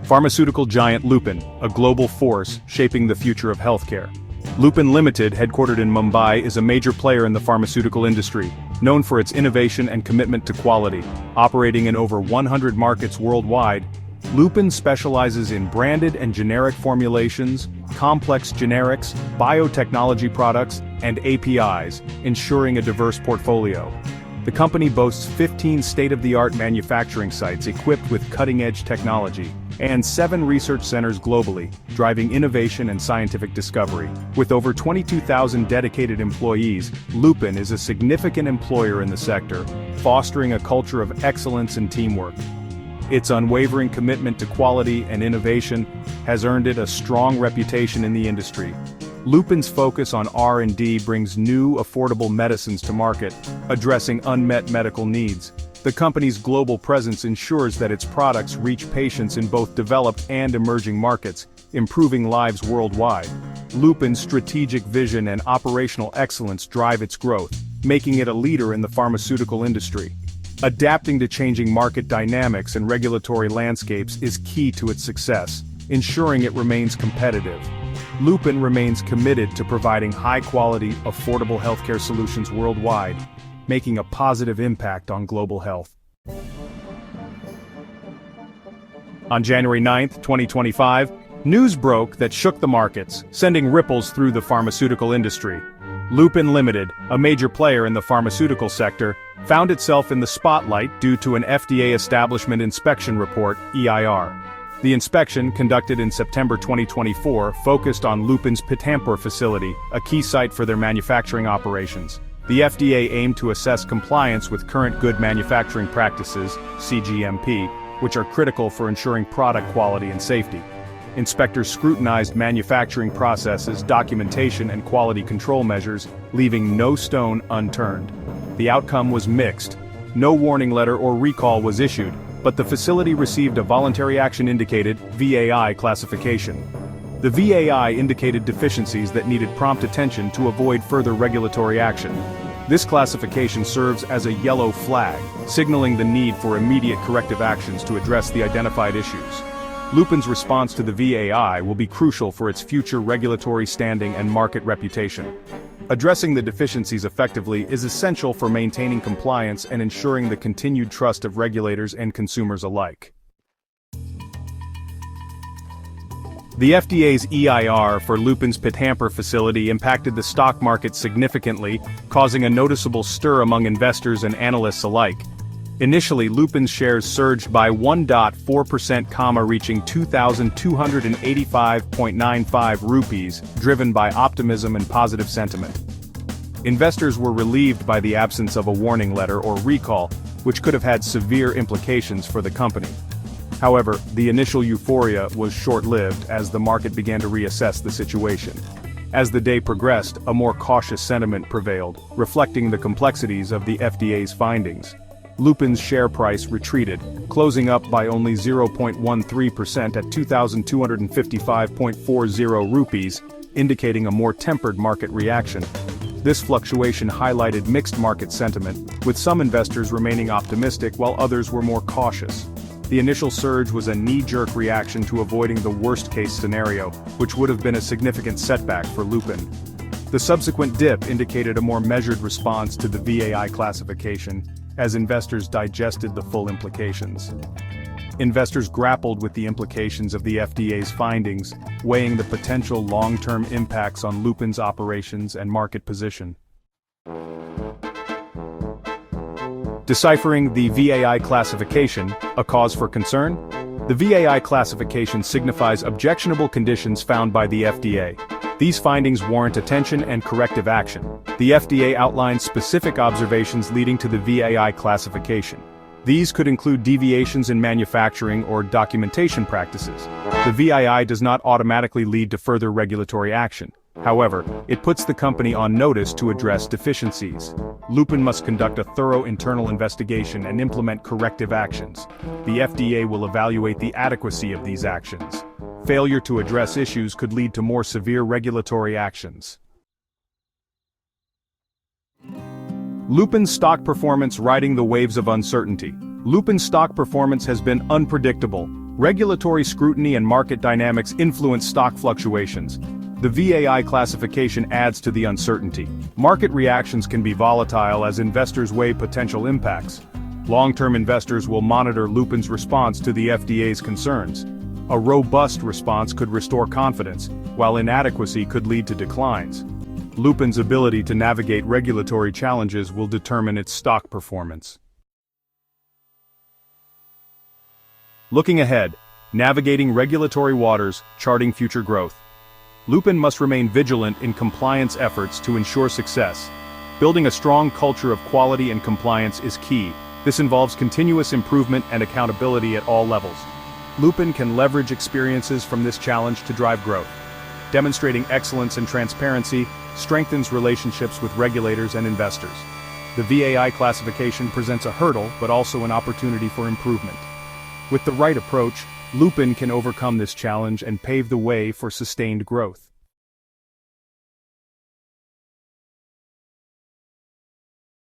Pharmaceutical giant Lupin, a global force shaping the future of healthcare. Lupin Limited, headquartered in Mumbai, is a major player in the pharmaceutical industry, known for its innovation and commitment to quality. Operating in over 100 markets worldwide, Lupin specializes in branded and generic formulations, complex generics, biotechnology products, and APIs, ensuring a diverse portfolio. The company boasts 15 state-of-the-art manufacturing sites equipped with cutting-edge technology, and 7 research centers globally, driving innovation and scientific discovery. With over 22,000 dedicated employees, Lupin is a significant employer in the sector, fostering a culture of excellence and teamwork. Its unwavering commitment to quality and innovation has earned it a strong reputation in the industry. Lupin's focus on R&D brings new, affordable medicines to market, addressing unmet medical needs. The company's global presence ensures that its products reach patients in both developed and emerging markets, improving lives worldwide. Lupin's strategic vision and operational excellence drive its growth, making it a leader in the pharmaceutical industry. Adapting to changing market dynamics and regulatory landscapes is key to its success, ensuring it remains competitive. Lupin remains committed to providing high-quality, affordable healthcare solutions worldwide, making a positive impact on global health. On January 9, 2025, news broke that shook the markets, sending ripples through the pharmaceutical industry. Lupin Limited, a major player in the pharmaceutical sector, found itself in the spotlight due to an FDA Establishment Inspection Report, EIR. The inspection, conducted in September 2024, focused on Lupin's Pithampur facility, a key site for their manufacturing operations. The FDA aimed to assess compliance with current good manufacturing practices, CGMP, which are critical for ensuring product quality and safety. Inspectors scrutinized manufacturing processes, documentation, and quality control measures, leaving no stone unturned. The outcome was mixed. No warning letter or recall was issued, but the facility received a voluntary action indicated VAI classification. The VAI indicated deficiencies that needed prompt attention to avoid further regulatory action. This classification serves as a yellow flag, signaling the need for immediate corrective actions to address the identified issues. Lupin's response to the VAI will be crucial for its future regulatory standing and market reputation. Addressing the deficiencies effectively is essential for maintaining compliance and ensuring the continued trust of regulators and consumers alike. The FDA's EIR for Lupin's Pithampur facility impacted the stock market significantly, causing a noticeable stir among investors and analysts alike. Initially, Lupin's shares surged by 1.4%, reaching 2,285.95 rupees, driven by optimism and positive sentiment. Investors were relieved by the absence of a warning letter or recall, which could have had severe implications for the company. However, the initial euphoria was short-lived as the market began to reassess the situation. As the day progressed, a more cautious sentiment prevailed, reflecting the complexities of the FDA's findings. Lupin's share price retreated, closing up by only 0.13% at 2,255.40 rupees, indicating a more tempered market reaction. This fluctuation highlighted mixed market sentiment, with some investors remaining optimistic while others were more cautious. The initial surge was a knee-jerk reaction to avoiding the worst-case scenario, which would have been a significant setback for Lupin. The subsequent dip indicated a more measured response to the VAI classification, as investors digested the full implications. Investors grappled with the implications of the FDA's findings, weighing the potential long-term impacts on Lupin's operations and market position. Deciphering the VAI classification, a cause for concern? The VAI classification signifies objectionable conditions found by the FDA. These findings warrant attention and corrective action. The FDA outlines specific observations leading to the VAI classification. These could include deviations in manufacturing or documentation practices. The VAI does not automatically lead to further regulatory action. However, it puts the company on notice to address deficiencies. Lupin must conduct a thorough internal investigation and implement corrective actions. The FDA will evaluate the adequacy of these actions. Failure to address issues could lead to more severe regulatory actions. Lupin's stock performance riding the waves of uncertainty. Lupin's stock performance has been unpredictable, Regulatory scrutiny and market dynamics influence stock fluctuations. The VAI classification adds to the uncertainty. Market reactions can be volatile as investors weigh potential impacts. Long-term investors will monitor Lupin's response to the FDA's concerns. A robust response could restore confidence, while inadequacy could lead to declines. Lupin's ability to navigate regulatory challenges will determine its stock performance. Looking ahead, navigating regulatory waters, charting future growth. Lupin must remain vigilant in compliance efforts to ensure success. Building a strong culture of quality and compliance is key. This involves continuous improvement and accountability at all levels. Lupin can leverage experiences from this challenge to drive growth. Demonstrating excellence and transparency strengthens relationships with regulators and investors. The VAI classification presents a hurdle but also an opportunity for improvement. With the right approach, Lupin can overcome this challenge and pave the way for sustained growth.